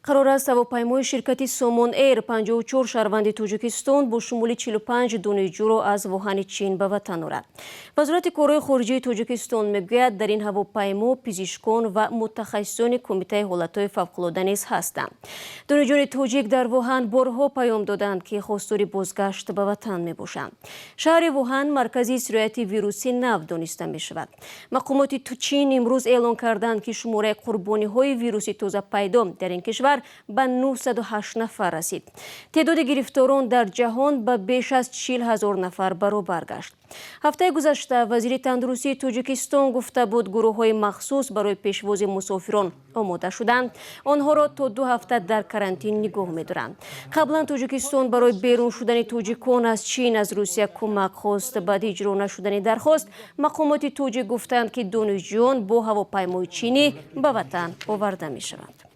қарор аст ҳавопаймои ширкати Сомон Эйр 54 шаҳрванди Тоҷикистон бо шумули 45 донишҷӯро аз Вуҳани Чин ба ватан орад. Вазорати корҳои хориҷии Тоҷикистон мегӯяд, дар ин ҳавопаймо пизишкон ва мутахассисони Кумитаи ҳолатҳои фавқулода низ ҳастанд. Донишҷӯёни тоҷик дар Вуҳан борҳо паём доданд, ки хостори бозгашт ба ватан мебошанд. Шаҳри Вуҳан маркази сирояти вируси нав дониста мешавад. Мақомоти Чин имрӯз эълон карданд, ки шумораи қурбониҳои вируси тозапайдо дар ин кишвар ба 908 нафар расид. теъдоди гирифторон дар ҷаҳон ба беш аз 40 000 нафар баробар гашт. ҳафтаи гузашта вазири тандурустии Тоҷикистон гуфта буд, гурӯҳҳои махсус барои пешвози мусофирон омода шуданд. Онҳоро то 2 ҳафта дар карантин нигоҳ медоранд. Қаблан Тоҷикистон барои берун шудани тоҷикон аз Чин аз Русия кӯмак хост. Баъди иҷро нашудани дархост, мақомоти тоҷик гуфтанд, ки донишҷӯён бо ҳавопаймои чинӣ ба ватан оварда мешаванд.